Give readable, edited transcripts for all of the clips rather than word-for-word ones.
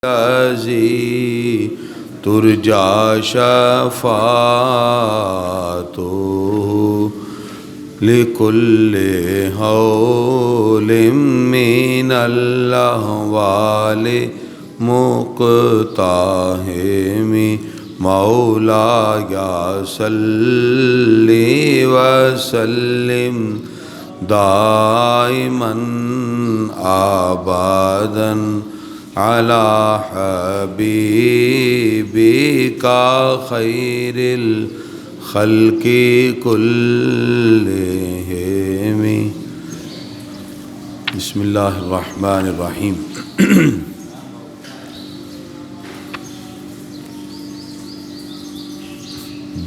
الذی ترجا شفاعتہ لکل حول من الاحوال مقتحم مولایا صلی وسلم دائما ابدا علی حبیبک خیر الخلق کلہم۔ بسم اللہ الرحمن الرحیم۔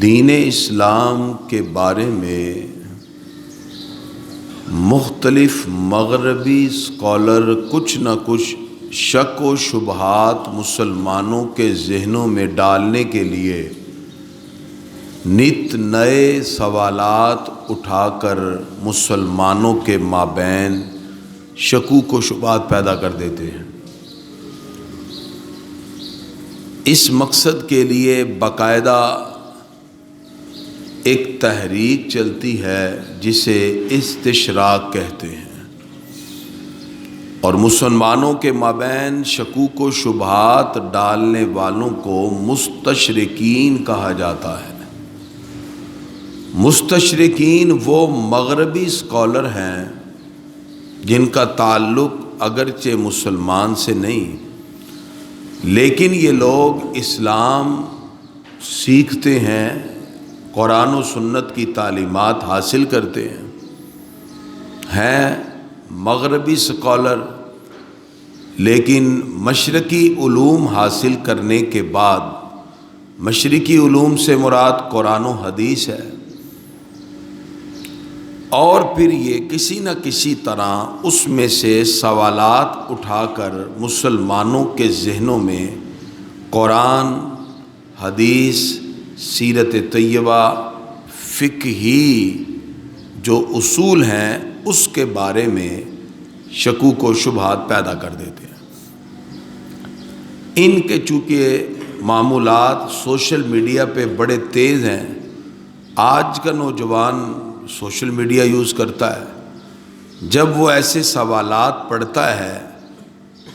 دین اسلام کے بارے میں مختلف مغربی اسکالر کچھ نہ کچھ شک و شبہات مسلمانوں کے ذہنوں میں ڈالنے کے لیے نت نئے سوالات اٹھا کر مسلمانوں کے مابین شکوک و شبہات پیدا کر دیتے ہیں۔ اس مقصد کے لیے باقاعدہ ایک تحریک چلتی ہے جسے استشراق کہتے ہیں، اور مسلمانوں کے مابین شکوک و شبہات ڈالنے والوں کو مستشرقین کہا جاتا ہے۔ مستشرقین وہ مغربی اسکالر ہیں جن کا تعلق اگرچہ مسلمان سے نہیں، لیکن یہ لوگ اسلام سیکھتے ہیں، قرآن و سنت کی تعلیمات حاصل کرتے ہیں مغربی اسکالر، لیکن مشرقی علوم حاصل کرنے کے بعد، مشرقی علوم سے مراد قرآن و حدیث ہے، اور پھر یہ کسی نہ کسی طرح اس میں سے سوالات اٹھا کر مسلمانوں کے ذہنوں میں قرآن، حدیث، سیرت طیبہ، فقہی جو اصول ہیں اس کے بارے میں شکوک و شبہات پیدا کر دیتے ہیں۔ ان کے چونکہ معمولات سوشل میڈیا پہ بڑے تیز ہیں، آج کا نوجوان سوشل میڈیا یوز کرتا ہے، جب وہ ایسے سوالات پڑھتا ہے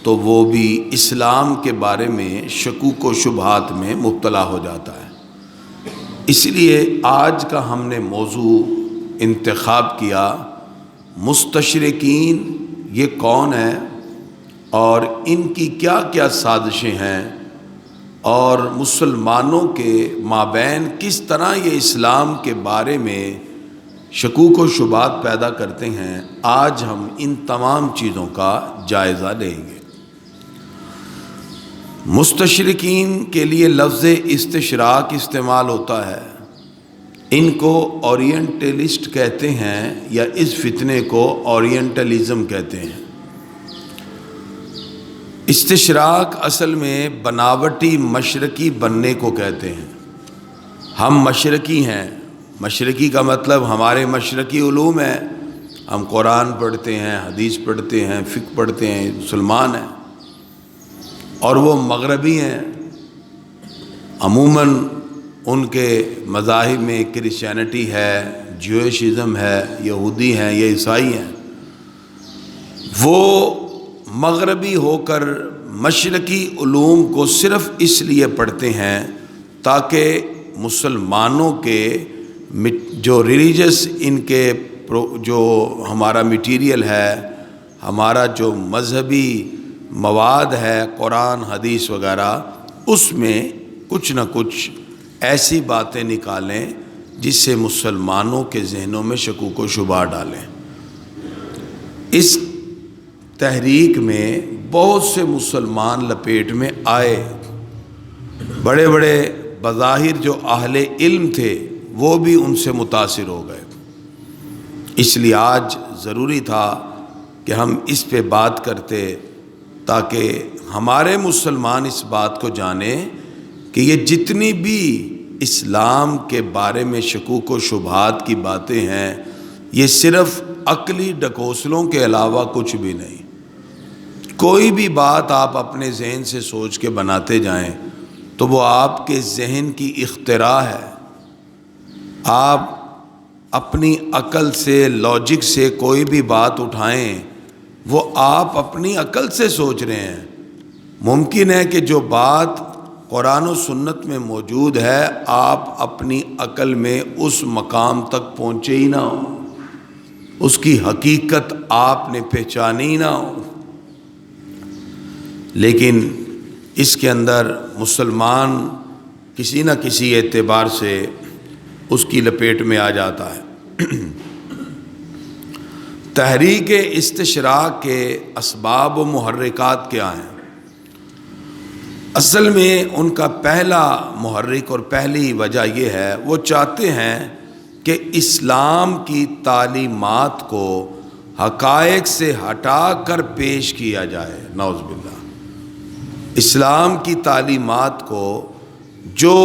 تو وہ بھی اسلام کے بارے میں شکوک و شبہات میں مبتلا ہو جاتا ہے۔ اس لیے آج کا ہم نے موضوع انتخاب کیا مستشرقین یہ کون ہیں اور ان کی کیا کیا سازشیں ہیں، اور مسلمانوں کے مابین کس طرح یہ اسلام کے بارے میں شکوک و شبہات پیدا کرتے ہیں۔ آج ہم ان تمام چیزوں کا جائزہ لیں گے۔ مستشرقین کے لیے لفظ استشراق استعمال ہوتا ہے، ان کو اورینٹلسٹ کہتے ہیں، یا اس فتنے کو اورینٹلزم کہتے ہیں۔ استشراق اصل میں بناوٹی مشرقی بننے کو کہتے ہیں۔ ہم مشرقی ہیں، مشرقی کا مطلب ہمارے مشرقی علوم ہیں، ہم قرآن پڑھتے ہیں، حدیث پڑھتے ہیں، فقہ پڑھتے ہیں، مسلمان ہیں، اور وہ مغربی ہیں۔ عموماً ان کے مذاہب میں کرسچینٹی ہے، جوئشزم ہے، یہودی ہیں یا عیسائی ہیں۔ وہ مغربی ہو کر مشرقی علوم کو صرف اس لیے پڑھتے ہیں تاکہ مسلمانوں کے جو ریلیجس ان کے جو ہمارا میٹیریل ہے، ہمارا جو مذہبی مواد ہے، قرآن، حدیث وغیرہ، اس میں کچھ نہ کچھ ایسی باتیں نکالیں جس سے مسلمانوں کے ذہنوں میں شکوک و شبہ ڈالیں۔ اس تحریک میں بہت سے مسلمان لپیٹ میں آئے، بڑے بڑے بظاہر جو اہل علم تھے وہ بھی ان سے متاثر ہو گئے۔ اس لیے آج ضروری تھا کہ ہم اس پہ بات کرتے تاکہ ہمارے مسلمان اس بات کو جانیں کہ یہ جتنی بھی اسلام کے بارے میں شکوک و شبہات کی باتیں ہیں، یہ صرف عقلی ڈکوسلوں کے علاوہ کچھ بھی نہیں۔ کوئی بھی بات آپ اپنے ذہن سے سوچ کے بناتے جائیں تو وہ آپ کے ذہن کی اختراع ہے. آپ اپنی عقل سے، لاجک سے کوئی بھی بات اٹھائیں، وہ آپ اپنی عقل سے سوچ رہے ہیں. ممکن ہے کہ جو بات قرآن و سنت میں موجود ہے آپ اپنی عقل میں اس مقام تک پہنچے ہی نہ ہو، اس کی حقیقت آپ نے پہچانی ہی نہ ہو. لیکن اس کے اندر مسلمان کسی نہ کسی اعتبار سے اس کی لپیٹ میں آ جاتا ہے. تحریک استشراق کے اسباب و محرکات کیا ہیں؟ اصل میں ان کا پہلا محرک اور پہلی وجہ یہ ہے، وہ چاہتے ہیں کہ اسلام کی تعلیمات کو حقائق سے ہٹا کر پیش کیا جائے. نعوذ باللہ. اسلام کی تعلیمات کو جو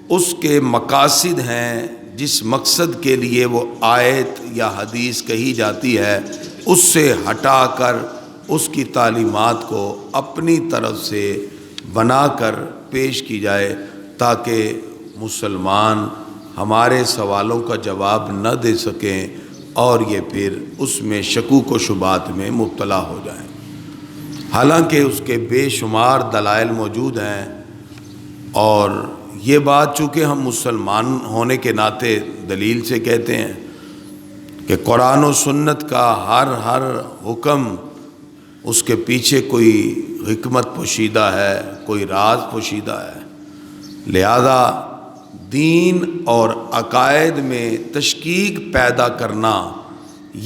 اس کے مقاصد ہیں، جس مقصد کے لیے وہ آیت یا حدیث کہی جاتی ہے، اس سے ہٹا کر اس کی تعلیمات کو اپنی طرف سے بنا کر پیش کی جائے تاکہ مسلمان ہمارے سوالوں کا جواب نہ دے سکیں اور یہ پھر اس میں شکوک و شبہات میں مبتلا ہو جائیں. حالانکہ اس کے بے شمار دلائل موجود ہیں، اور یہ بات چونکہ ہم مسلمان ہونے کے ناطے دلیل سے کہتے ہیں کہ قرآن و سنت کا ہر حکم اس کے پیچھے کوئی حکمت پوشیدہ ہے، کوئی راز پوشیدہ ہے. لہذا دین اور عقائد میں تشکیک پیدا کرنا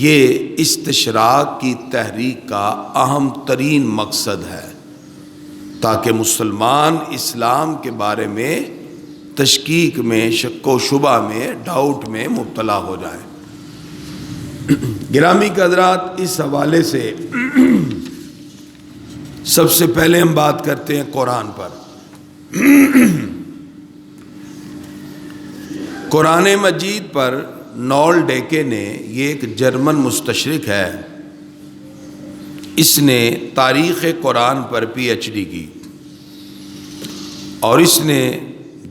یہ استشراق کی تحریک کا اہم ترین مقصد ہے، تاکہ مسلمان اسلام کے بارے میں تشکیک میں، شک و شبہ میں، ڈاؤٹ میں مبتلا ہو جائے. گرامی حضرات، اس حوالے سے سب سے پہلے ہم بات کرتے ہیں قرآن پر. قرآن مجید پر نول ڈیکے نے، یہ ایک جرمن مستشرق ہے، اس نے تاریخ قرآن پر پی ایچ ڈی کی اور اس نے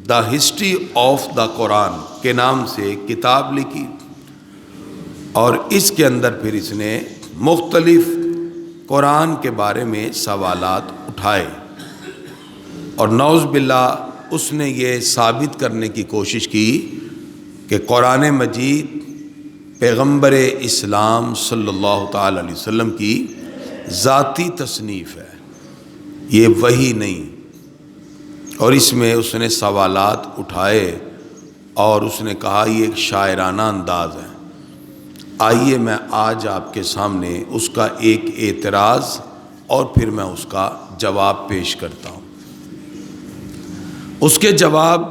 دا ہسٹری آف دا قرآن کے نام سے کتاب لکھی، اور اس کے اندر پھر اس نے مختلف قرآن کے بارے میں سوالات اٹھائے، اور نعوذ باللہ اس نے یہ ثابت کرنے کی کوشش کی کہ قرآن مجید پیغمبر اسلام صلی اللہ تعالی علیہ وسلم کی ذاتی تصنیف ہے، یہ وحی نہیں. اور اس میں اس نے سوالات اٹھائے اور اس نے کہا یہ ایک شاعرانہ انداز ہے. آئیے میں آج آپ کے سامنے اس کا ایک اعتراض اور پھر میں اس کا جواب پیش کرتا ہوں. اس کے جواب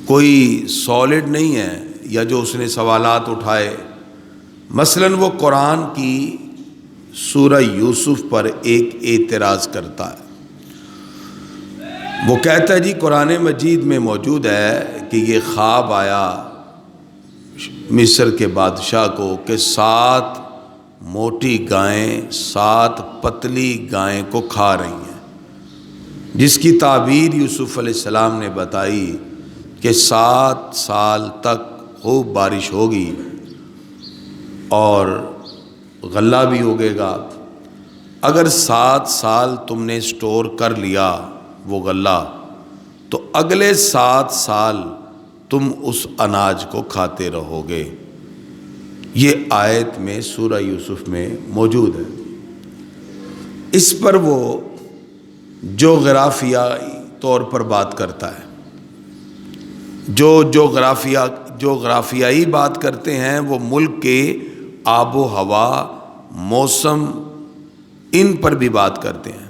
کوئی سالڈ نہیں ہے، یا جو اس نے سوالات اٹھائے، مثلاً وہ قرآن کی سورہ یوسف پر ایک اعتراض کرتا ہے. وہ کہتا ہے جی قرآن مجید میں موجود ہے کہ یہ خواب آیا مصر کے بادشاہ کو کہ 7 موٹی گائیں 7 پتلی گائیں کو کھا رہی ہیں، جس کی تعبیر یوسف علیہ السلام نے بتائی کہ 7 سال تک خوب بارش ہوگی اور غلہ بھی اگے گا. اگر 7 سال تم نے سٹور کر لیا وہ غلہ، تو اگلے 7 سال تم اس اناج کو کھاتے رہو گے. یہ آیت میں سورہ یوسف میں موجود ہے. اس پر وہ جغرافیائی طور پر بات کرتا ہے. جو جغرافیائی بات کرتے ہیں وہ ملک کے آب و ہوا، موسم، ان پر بھی بات کرتے ہیں.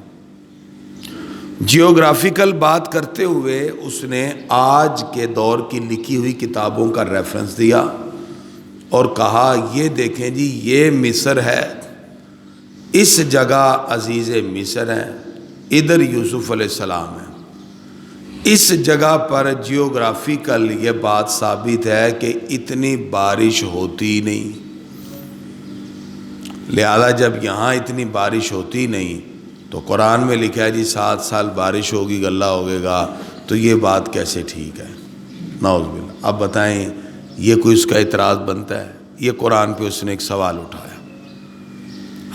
جیوگرافیکل بات کرتے ہوئے اس نے آج کے دور کی لکھی ہوئی کتابوں کا ریفرنس دیا اور کہا یہ دیکھیں جی یہ مصر ہے، اس جگہ عزیز مصر ہے، ادھر یوسف علیہ السلام ہے. اس جگہ پر جیوگرافیکل یہ بات ثابت ہے کہ اتنی بارش ہوتی نہیں. لہذا جب یہاں اتنی بارش ہوتی نہیں تو قرآن میں لکھا ہے جی 7 سال بارش ہوگی غلہ ہوگا، تو یہ بات کیسے ٹھیک ہے؟ نعوذ باللہ۔ اب بتائیں یہ کوئی اس کا اعتراض بنتا ہے؟ یہ قرآن پہ اس نے ایک سوال اٹھایا،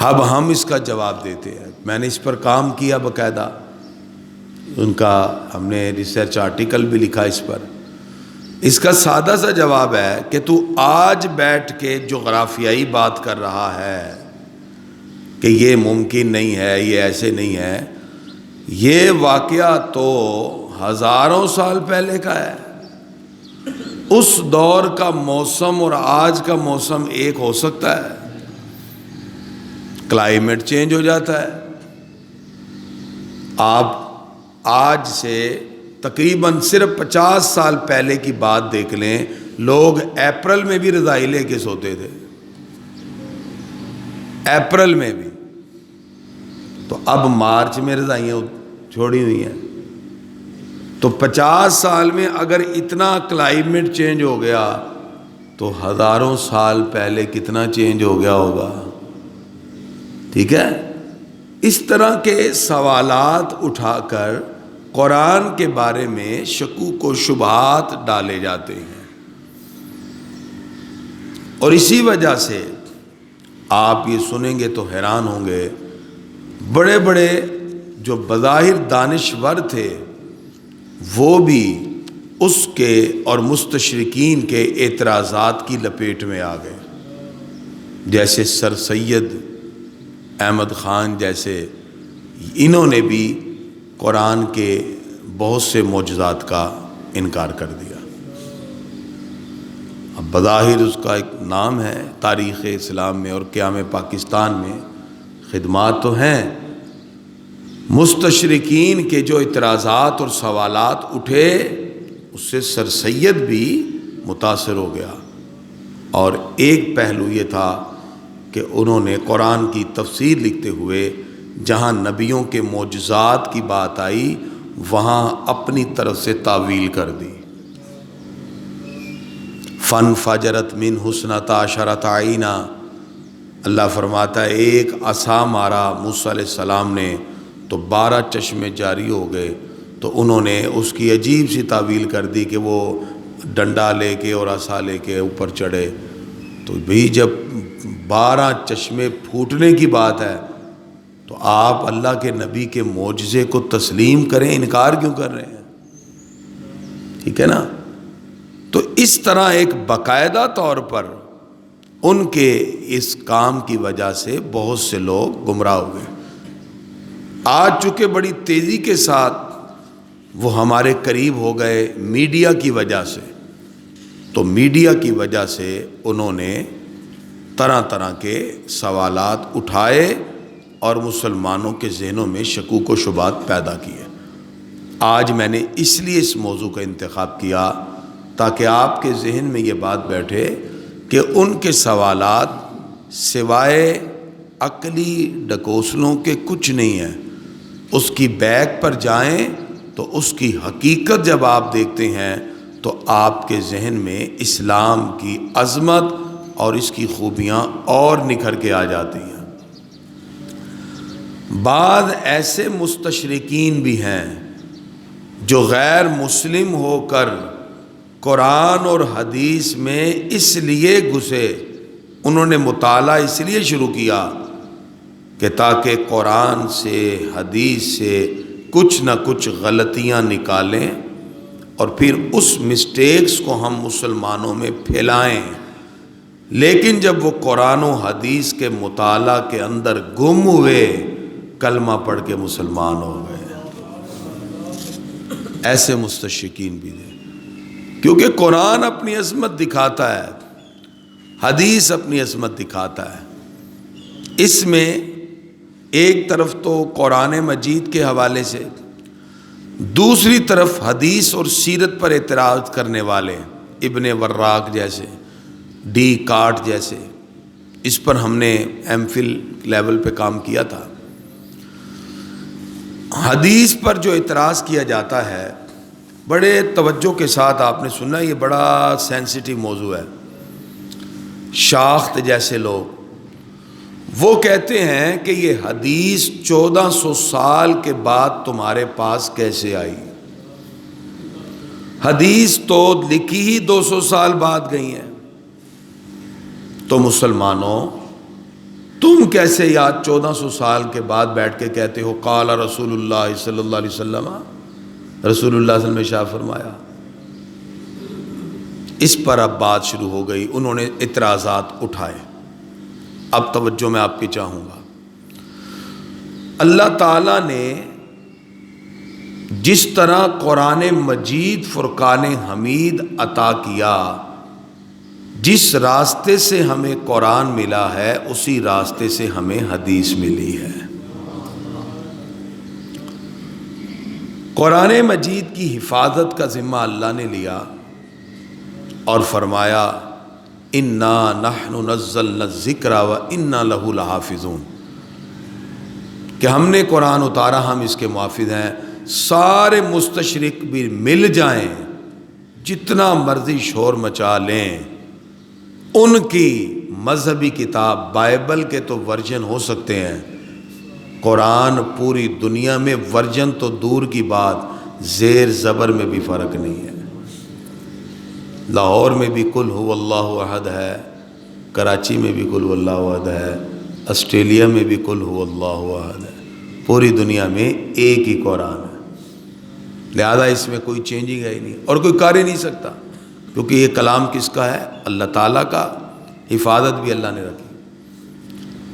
اب ہم اس کا جواب دیتے ہیں۔ میں نے اس پر کام کیا باقاعدہ، ان کا ہم نے ریسرچ آرٹیکل بھی لکھا اس پر۔ اس کا سادہ سا جواب ہے کہ تو آج بیٹھ کے جغرافیائی بات کر رہا ہے کہ یہ ممکن نہیں ہے، یہ ایسے نہیں ہے، یہ واقعہ تو ہزاروں سال پہلے کا ہے۔ اس دور کا موسم اور آج کا موسم ایک ہو سکتا ہے؟ کلائمیٹ چینج ہو جاتا ہے۔ آپ آج سے تقریباً صرف 50 سال پہلے کی بات دیکھ لیں، لوگ اپریل میں بھی رضائی لے کے سوتے تھے، اپریل میں بھی۔ تو اب مارچ میں رضائیاں چھوڑی ہوئی ہیں، تو 50 سال میں اگر اتنا کلائمیٹ چینج ہو گیا تو ہزاروں سال پہلے کتنا چینج ہو گیا ہوگا؟ ٹھیک ہے؟ اس طرح کے سوالات اٹھا کر قرآن کے بارے میں شکوک و شبہات ڈالے جاتے ہیں، اور اسی وجہ سے آپ یہ سنیں گے تو حیران ہوں گے، بڑے بڑے جو بظاہر دانشور تھے وہ بھی اس کے اور مستشرقین کے اعتراضات کی لپیٹ میں آ گئے، جیسے سر سید احمد خان جیسے، انہوں نے بھی قرآن کے بہت سے معجزات کا انکار کر دیا۔ اب بظاہر اس کا ایک نام ہے تاریخ اسلام میں اور قیام پاکستان میں، خدمات تو ہیں۔ مستشرقین کے جو اعتراضات اور سوالات اٹھے اس سے سر سید بھی متاثر ہو گیا، اور ایک پہلو یہ تھا کہ انہوں نے قرآن کی تفسیر لکھتے ہوئے جہاں نبیوں کے معجزات کی بات آئی وہاں اپنی طرف سے تعویل کر دی۔ فن فجرت من حسنتا عشرۃ عینا، اللہ فرماتا ہے ایک عصا مارا موسیٰ علیہ السلام نے تو 12 چشمے جاری ہو گئے، تو انہوں نے اس کی عجیب سی تعویل کر دی کہ وہ ڈنڈا لے کے اور عصا لے کے اوپر چڑھے، تو بھی جب 12 چشمے پھوٹنے کی بات ہے تو آپ اللہ کے نبی کے معجزے کو تسلیم کریں، انکار کیوں کر رہے ہیں؟ ٹھیک ہے نا؟ تو اس طرح ایک باقاعدہ طور پر ان کے اس کام کی وجہ سے بہت سے لوگ گمراہ ہوئے۔ آج چونکہ بڑی تیزی کے ساتھ وہ ہمارے قریب ہو گئے میڈیا کی وجہ سے، تو میڈیا کی وجہ سے انہوں نے طرح طرح کے سوالات اٹھائے اور مسلمانوں کے ذہنوں میں شکوک و شبہات پیدا کیے۔ آج میں نے اس لیے اس موضوع کا انتخاب کیا تاکہ آپ کے ذہن میں یہ بات بیٹھے کہ ان کے سوالات سوائے عقلی ڈکوسلوں کے کچھ نہیں ہیں۔ اس کی بیک پر جائیں تو اس کی حقیقت جب آپ دیکھتے ہیں تو آپ کے ذہن میں اسلام کی عظمت اور اس کی خوبیاں اور نکھر کے آ جاتی ہیں۔ بعض ایسے مستشرقین بھی ہیں جو غیر مسلم ہو کر قرآن اور حدیث میں اس لیے گھسے، انہوں نے مطالعہ اس لیے شروع کیا کہ تاکہ قرآن سے حدیث سے کچھ نہ کچھ غلطیاں نکالیں اور پھر اس مسٹیکس کو ہم مسلمانوں میں پھیلائیں۔ لیکن جب وہ قرآن و حدیث کے مطالعہ کے اندر گم ہوئے، کلمہ پڑھ کے مسلمان ہو گئے۔ ایسے مستشرقین بھی تھے، کیونکہ قرآن اپنی عظمت دکھاتا ہے، حدیث اپنی عظمت دکھاتا ہے۔ اس میں ایک طرف تو قرآن مجید کے حوالے سے، دوسری طرف حدیث اور سیرت پر اعتراض کرنے والے ابن وراق جیسے، ڈی کارٹ جیسے، اس پر ہم نے ایم فل لیول پہ کام کیا تھا۔ حدیث پر جو اعتراض کیا جاتا ہے بڑے توجہ کے ساتھ آپ نے سننا، یہ بڑا سینسٹیو موضوع ہے۔ شاخت جیسے لوگ وہ کہتے ہیں کہ یہ حدیث 1400 سال کے بعد تمہارے پاس کیسے آئی؟ حدیث تو لکھی ہی 200 سال بعد گئی ہیں، تو مسلمانوں تم کیسے یاد 1400 سال کے بعد بیٹھ کے کہتے ہو قال رسول اللہ صلی اللہ علیہ وسلم، رسول اللہ صلی اللہ علیہ وسلم نے شاہ فرمایا؟ اس پر اب بات شروع ہو گئی، انہوں نے اعتراضات اٹھائے۔ اب توجہ میں آپ کی چاہوں گا، اللہ تعالیٰ نے جس طرح قرآن مجید فرقان حمید عطا کیا، جس راستے سے ہمیں قرآن ملا ہے اسی راستے سے ہمیں حدیث ملی ہے۔ قرآن مجید کی حفاظت کا ذمہ اللہ نے لیا اور فرمایا انا نحن نزلنا الذکر و انا لہ لحافظون، کہ ہم نے قرآن اتارا، ہم اس کے محافظ ہیں۔ سارے مستشرق بھی مل جائیں، جتنا مرضی شور مچا لیں، ان کی مذہبی کتاب بائبل کے تو ورژن ہو سکتے ہیں، قرآن پوری دنیا میں ورژن تو دور کی بات، زیر زبر میں بھی فرق نہیں ہے۔ لاہور میں بھی قل هو اللہ احد ہے، کراچی میں بھی قل هو اللہ احد ہے، آسٹریلیا میں بھی قل هو اللہ احد ہے، پوری دنیا میں ایک ہی قرآن ہے، لہذا اس میں کوئی چینجنگ ہے ہی نہیں، اور کوئی کر ہی نہیں سکتا، کیونکہ یہ کلام کس کا ہے؟ اللہ تعالیٰ کا، حفاظت بھی اللہ نے رکھی۔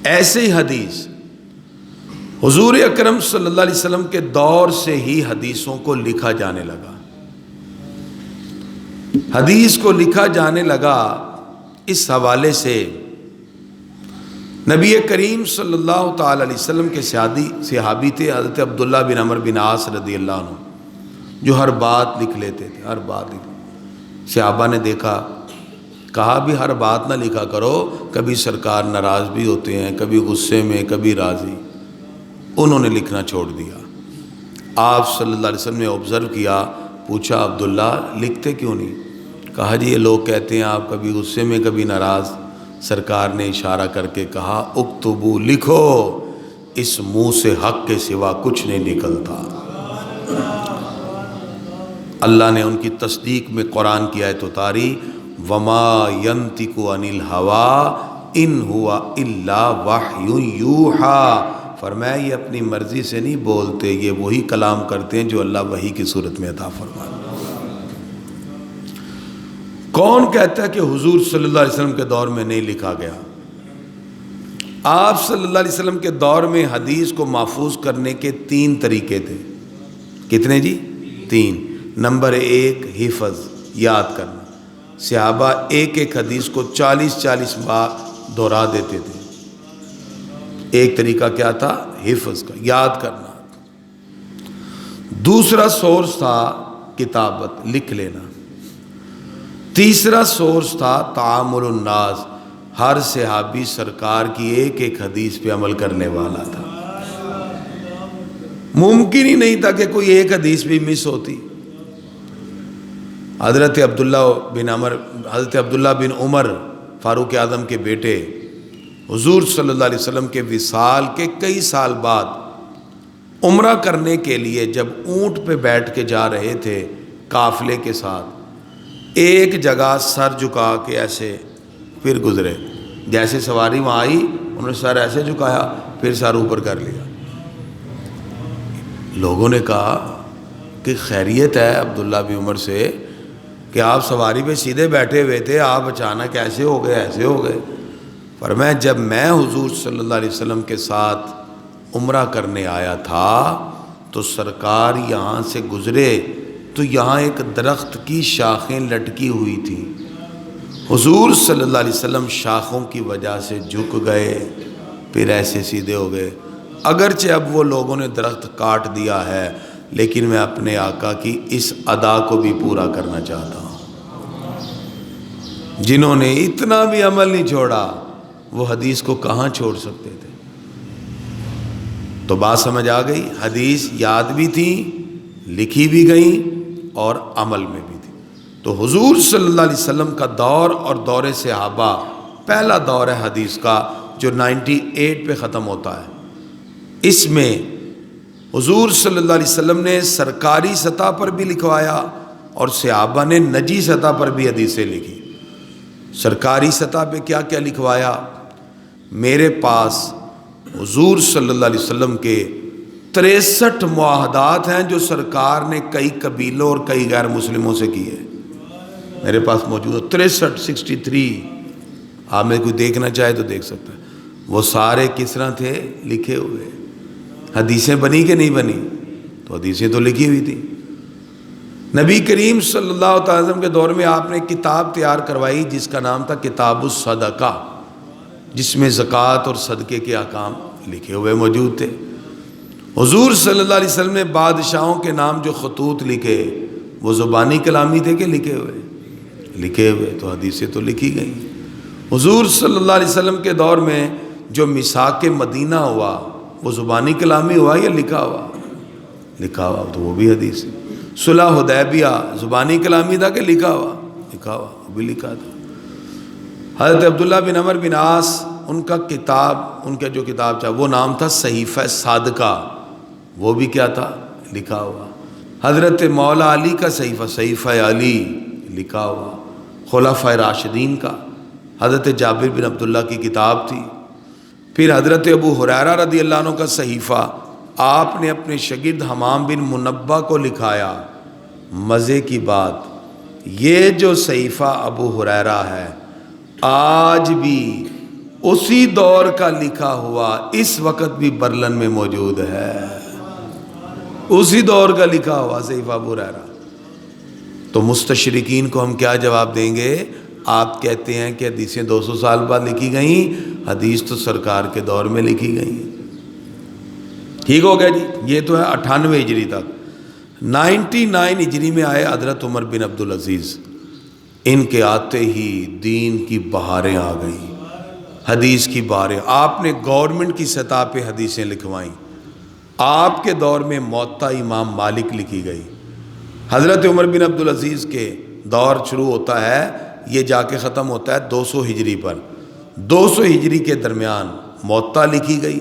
ایسے ہی حدیث، حضور اکرم صلی اللہ علیہ وسلم کے دور سے ہی حدیثوں کو لکھا جانے لگا، حدیث کو لکھا جانے لگا۔ اس حوالے سے نبی کریم صلی اللہ تعالی علیہ وسلم کے صحابی تھے حضرت عبداللہ بن عمرو بن عاص رضی اللہ عنہ، جو ہر بات لکھ لیتے تھے، ہر بات لکھ۔ صحابہ نے دیکھا، کہا بھی ہر بات نہ لکھا کرو، کبھی سرکار ناراض بھی ہوتے ہیں، کبھی غصے میں، کبھی راضی۔ انہوں نے لکھنا چھوڑ دیا۔ آپ صلی اللہ علیہ وسلم نے آبزرو کیا، پوچھا عبداللہ لکھتے کیوں نہیں؟ کہا جی یہ لوگ کہتے ہیں آپ کبھی غصے میں کبھی ناراض۔ سرکار نے اشارہ کر کے کہا اکتبو، لکھو، اس منہ سے حق کے سوا کچھ نہیں نکلتا۔ اللہ نے ان کی تصدیق میں قرآن کی آیت اتاری، وما ینطق عن الہوی ان ہوا الا وحی یوحی، فرمایا یہ اپنی مرضی سے نہیں بولتے، یہ وہی کلام کرتے ہیں جو اللہ وحی کی صورت میں عطا فرماتا۔ کون کہتا ہے کہ حضور صلی اللہ علیہ وسلم کے دور میں نہیں لکھا گیا؟ آپ صلی اللہ علیہ وسلم کے دور میں حدیث کو محفوظ کرنے کے 3 طریقے تھے۔ کتنے جی؟ 3۔ نمبر 1 حفظ، یاد کرنا۔ صحابہ ایک ایک حدیث کو 40 بار دہرا دیتے تھے۔ ایک طریقہ کیا تھا؟ حفظ کا، یاد کرنا۔ دوسرا سورس تھا کتابت، لکھ لینا۔ تیسرا سورس تھا تعامل الناس، ہر صحابی سرکار کی ایک ایک حدیث پہ عمل کرنے والا تھا، ممکن ہی نہیں تھا کہ کوئی ایک حدیث بھی مس ہوتی۔ حضرت عبداللہ بن عمر فاروق اعظم کے بیٹے، حضور صلی اللہ علیہ وسلم کے وصال کے کئی سال بعد عمرہ کرنے کے لیے جب اونٹ پہ بیٹھ کے جا رہے تھے قافلے کے ساتھ، ایک جگہ سر جھکا کے ایسے پھر گزرے، جیسے سواری وہاں آئی انہوں نے سر ایسے جھکایا، پھر سر اوپر کر لیا۔ لوگوں نے کہا کہ خیریت ہے عبداللہ بن عمر سے کہ آپ سواری پہ سیدھے بیٹھے ہوئے تھے، آپ اچانک ایسے ہو گئے، ایسے ہو گئے۔ فرمایا جب میں حضور صلی اللہ علیہ وسلم کے ساتھ عمرہ کرنے آیا تھا تو سرکار یہاں سے گزرے تو یہاں ایک درخت کی شاخیں لٹکی ہوئی تھی، حضور صلی اللہ علیہ وسلم شاخوں کی وجہ سے جھک گئے، پھر ایسے سیدھے ہو گئے۔ اگرچہ اب وہ لوگوں نے درخت کاٹ دیا ہے، لیکن میں اپنے آقا کی اس ادا کو بھی پورا کرنا چاہتا ہوں۔ جنہوں نے اتنا بھی عمل نہیں چھوڑا وہ حدیث کو کہاں چھوڑ سکتے تھے؟ تو بات سمجھ آ گئی، حدیث یاد بھی تھی، لکھی بھی گئیں اور عمل میں بھی تھی۔ تو حضور صلی اللہ علیہ وسلم کا دور اور دور صحابہ پہلا دور ہے حدیث کا، جو 98 پہ ختم ہوتا ہے، اس میں حضور صلی اللہ علیہ وسلم نے سرکاری سطح پر بھی لکھوایا اور صحابہ نے نجی سطح پر بھی حدیثیں لکھی۔ سرکاری سطح پہ کیا کیا لکھوایا؟ میرے پاس حضور صلی اللہ علیہ وسلم کے 63 معاہدات ہیں جو سرکار نے کئی قبیلوں اور کئی غیر مسلموں سے کیے، میرے پاس موجود ہے 63 آپ میں کوئی دیکھنا چاہے تو دیکھ سکتا ہے۔ وہ سارے کس طرح تھے؟ لکھے ہوئے۔ حدیثیں بنی کہ نہیں بنی؟ تو حدیثیں تو لکھی ہوئی تھی۔ نبی کریم صلی اللہ تعالی وسلم کے دور میں آپ نے کتاب تیار کروائی جس کا نام تھا کتاب الصدقہ، جس میں زکوٰۃ اور صدقے کے احکام لکھے ہوئے موجود تھے۔ حضور صلی اللہ علیہ وسلم نے بادشاہوں کے نام جو خطوط لکھے وہ زبانی کلامی تھے کہ لکھے ہوئے؟ لکھے ہوئے، تو حدیثیں تو لکھی گئیں۔ حضور صلی اللہ علیہ وسلم کے دور میں جو میثاق مدینہ ہوا وہ زبانی کلامی ہوا یا لکھا ہوا؟ لکھا ہوا، تو وہ بھی حدیث ہے۔ صلح حدیبیہ زبانی کلامی تھا کہ لکھا ہوا؟ لکھا ہوا، وہ بھی لکھا تھا۔ حضرت عبداللہ بن عمر بن عاص ان کا کتاب، ان کا جو کتاب تھا وہ نام تھا صحیفہ صادقہ، وہ بھی کیا تھا؟ لکھا ہوا۔ حضرت مولا علی کا صحیفہ علی لکھا ہوا۔ خلفائے راشدین کا حضرت جابر بن عبداللہ کی کتاب تھی۔ پھر حضرت ابو ہریرہ رضی اللہ عنہ کا صحیفہ آپ نے اپنے شاگرد حمام بن منبہ کو لکھایا۔ مزے کی بات، یہ جو صحیفہ ابو ہریرہ ہے آج بھی اسی دور کا لکھا ہوا اس وقت بھی برلن میں موجود ہے، اسی دور کا لکھا ہوا صحیفہ ابو ہریرہ۔ تو مستشرقین کو ہم کیا جواب دیں گے؟ آپ کہتے ہیں کہ حدیثیں 200 سال بعد لکھی گئیں، حدیث تو سرکار کے دور میں لکھی گئیں۔ ٹھیک ہو گیا جی، یہ تو ہے 98 ہجری تک۔ 99 ہجری میں آئے حضرت عمر بن عبدالعزیز، ان کے آتے ہی دین کی بہاریں آ گئیں، حدیث کی بہاریں۔ آپ نے گورنمنٹ کی سطح پہ حدیثیں لکھوائیں۔ آپ کے دور میں موطا امام مالک لکھی گئی۔ حضرت عمر بن عبدالعزیز کے دور شروع ہوتا ہے، یہ جا کے ختم ہوتا ہے 200 ہجری پر۔ 200 ہجری کے درمیان موطا لکھی گئی،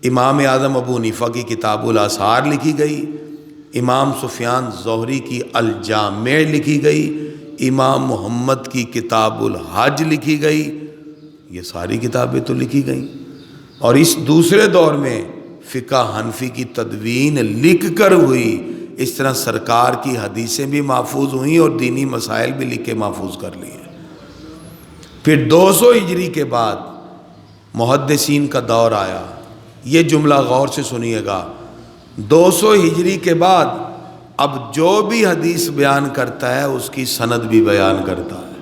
امام اعظم ابو حنیفہ کی کتاب الاسحار لکھی گئی، امام سفیان زہری کی الجامع لکھی گئی، امام محمد کی کتاب الحج لکھی گئی۔ یہ ساری کتابیں تو لکھی گئیں۔ اور اس دوسرے دور میں فقہ حنفی کی تدوین لکھ کر ہوئی۔ اس طرح سرکار کی حدیثیں بھی محفوظ ہوئیں اور دینی مسائل بھی لکھ کے محفوظ کر لیے۔ پھر 200 ہجری کے بعد محدثین کا دور آیا۔ یہ جملہ غور سے سنیے گا، 200 ہجری کے بعد اب جو بھی حدیث بیان کرتا ہے اس کی سند بھی بیان کرتا ہے۔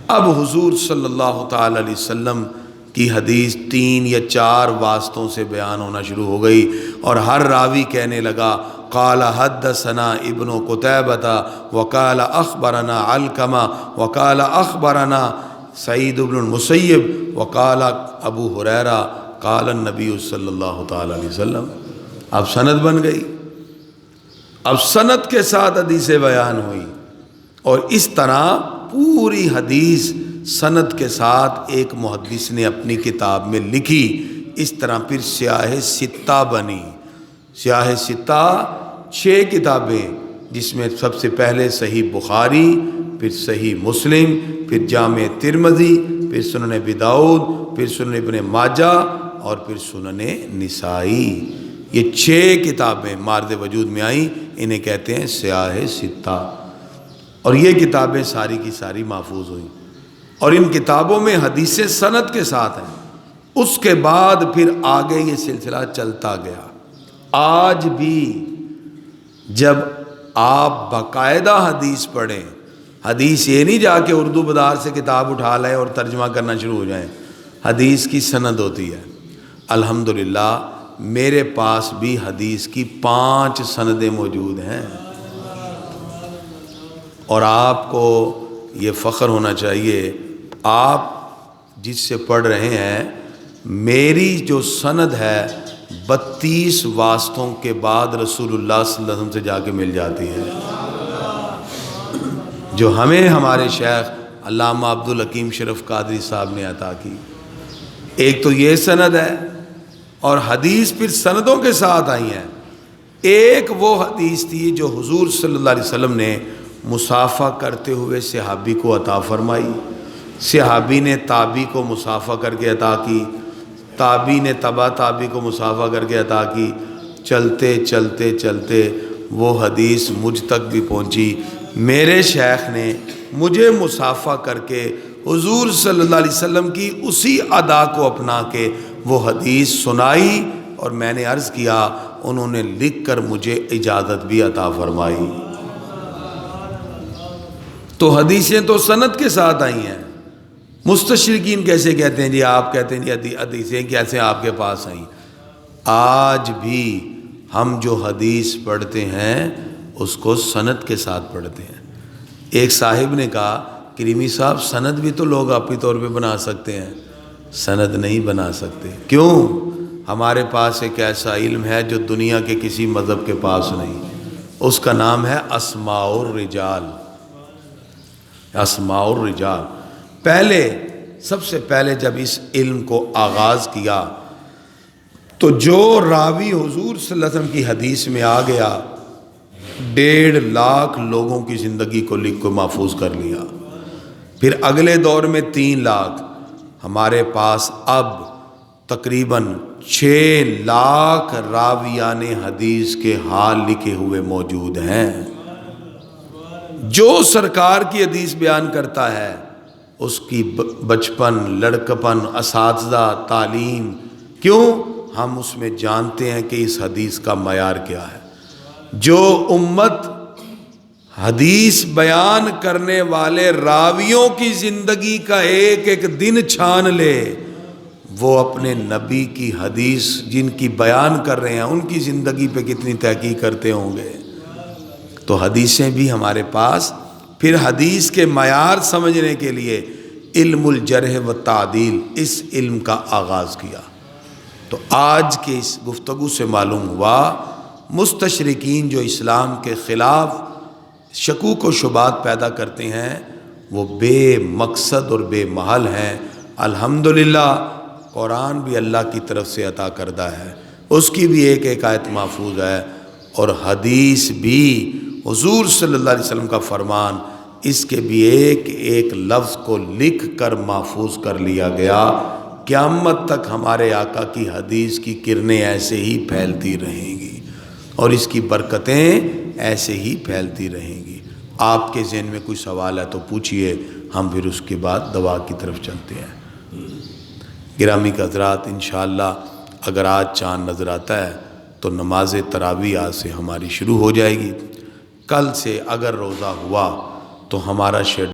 اب حضور صلی اللہ تعالی علیہ وسلم کی حدیث 3 یا 4 واسطوں سے بیان ہونا شروع ہو گئی، اور ہر راوی کہنے لگا قال حدثنا ابن قتیبہ وقال اخبرنا علقمہ وقال اخبرنا سعید بن المسیب وقال ابو ہریرہ قال النبی صلی اللہ تعالی علیہ وسلم۔ اب سند بن گئی، اب سند کے ساتھ حدیثیں بیان ہوئی، اور اس طرح پوری حدیث سند کے ساتھ ایک محدث نے اپنی کتاب میں لکھی۔ اس طرح پھر سیاہ ستہ بنی۔ سیاہ ستہ 6 کتابیں، جس میں سب سے پہلے صحیح بخاری، پھر صحیح مسلم، پھر جامع ترمذی، پھر سنن ابی داؤد، پھر سنن ابن ماجہ، اور پھر سنن نسائی۔ یہ 6 کتابیں مارد وجود میں آئیں، انہیں کہتے ہیں سیاہ ستہ، اور یہ کتابیں ساری کی ساری محفوظ ہوئیں، اور ان کتابوں میں حدیثیں سند کے ساتھ ہیں۔ اس کے بعد پھر آگے یہ سلسلہ چلتا گیا۔ آج بھی جب آپ باقاعدہ حدیث پڑھیں، حدیث یہ نہیں جا کے اردو بازار سے کتاب اٹھا لیں اور ترجمہ کرنا شروع ہو جائیں، حدیث کی سند ہوتی ہے۔ الحمدللہ میرے پاس بھی حدیث کی 5 سندیں موجود ہیں، اور آپ کو یہ فخر ہونا چاہیے، آپ جس سے پڑھ رہے ہیں، میری جو سند ہے 32 واسطوں کے بعد رسول اللہ صلی اللہ علیہ وسلم سے جا کے مل جاتی ہے، جو ہمیں ہمارے شیخ علامہ عبدالحکیم شرف قادری صاحب نے عطا کی۔ ایک تو یہ سند ہے، اور حدیث پھر سندوں کے ساتھ آئی ہیں۔ ایک وہ حدیث تھی جو حضور صلی اللہ علیہ وسلم نے مصافحہ کرتے ہوئے صحابی کو عطا فرمائی، صحابی نے تابعی کو مصافحہ کر کے عطا کی، تابعی نے تبع تابعی کو مصافحہ کر کے عطا کی، چلتے چلتے چلتے وہ حدیث مجھ تک بھی پہنچی۔ میرے شیخ نے مجھے مصافحہ کر کے حضور صلی اللہ علیہ وسلم کی اسی ادا کو اپنا کے وہ حدیث سنائی، اور میں نے عرض کیا انہوں نے لکھ کر مجھے اجازت بھی عطا فرمائی۔ تو حدیثیں تو سند کے ساتھ آئی ہیں۔ مستشرقین کیسے کہتے ہیں جی، آپ کہتے ہیں جی حدیثیں کیسے آپ کے پاس آئیں؟ آج بھی ہم جو حدیث پڑھتے ہیں اس کو سند کے ساتھ پڑھتے ہیں۔ ایک صاحب نے کہا کریمی صاحب سند بھی تو لوگ اپنی طور پہ بنا سکتے ہیں، سند نہیں بنا سکتے۔ کیوں؟ ہمارے پاس ایک ایسا علم ہے جو دنیا کے کسی مذہب کے پاس نہیں، اس کا نام ہے اسماء الرجال۔ اسماء الرجال، پہلے سب سے پہلے جب اس علم کو آغاز کیا تو جو راوی حضور صلی اللہ علیہ وسلم کی حدیث میں آ گیا 1.5 لاکھ لوگوں کی زندگی کو لکھ کو محفوظ کر لیا۔ پھر اگلے دور میں 3 لاکھ، ہمارے پاس اب تقریباً 6 لاکھ راویان حدیث کے حال لکھے ہوئے موجود ہیں۔ جو سرکار کی حدیث بیان کرتا ہے اس کی بچپن، لڑکپن، اساتذہ، تعلیم، کیوں؟ ہم اس میں جانتے ہیں کہ اس حدیث کا معیار کیا ہے۔ جو امت حدیث بیان کرنے والے راویوں کی زندگی کا ایک ایک دن چھان لے، وہ اپنے نبی کی حدیث جن کی بیان کر رہے ہیں ان کی زندگی پہ کتنی تحقیق کرتے ہوں گے۔ تو حدیثیں بھی ہمارے پاس، پھر حدیث کے معیار سمجھنے کے لیے علم الجرح و تعدیل، اس علم کا آغاز کیا۔ تو آج کے اس گفتگو سے معلوم ہوا مستشرقین جو اسلام کے خلاف شکوک و شبہات پیدا کرتے ہیں وہ بے مقصد اور بے محل ہیں۔ الحمدللہ قرآن بھی اللہ کی طرف سے عطا کردہ ہے، اس کی بھی ایک ایک آیت محفوظ ہے، اور حدیث بھی حضور صلی اللہ علیہ وسلم کا فرمان، اس کے بھی ایک ایک لفظ کو لکھ کر محفوظ کر لیا گیا۔ قیامت تک ہمارے آقا کی حدیث کی کرنیں ایسے ہی پھیلتی رہیں گی اور اس کی برکتیں ایسے ہی پھیلتی رہیں گی۔ آپ کے ذہن میں کوئی سوال ہے تو پوچھئے، ہم پھر اس کے بعد دعا کی طرف چلتے ہیں۔ گرامی کے حضرات، انشاءاللہ اگر آج چاند نظر آتا ہے تو نماز تراویح آج سے ہماری شروع ہو جائے گی۔ کل سے اگر روزہ ہوا تو ہمارا شیڈول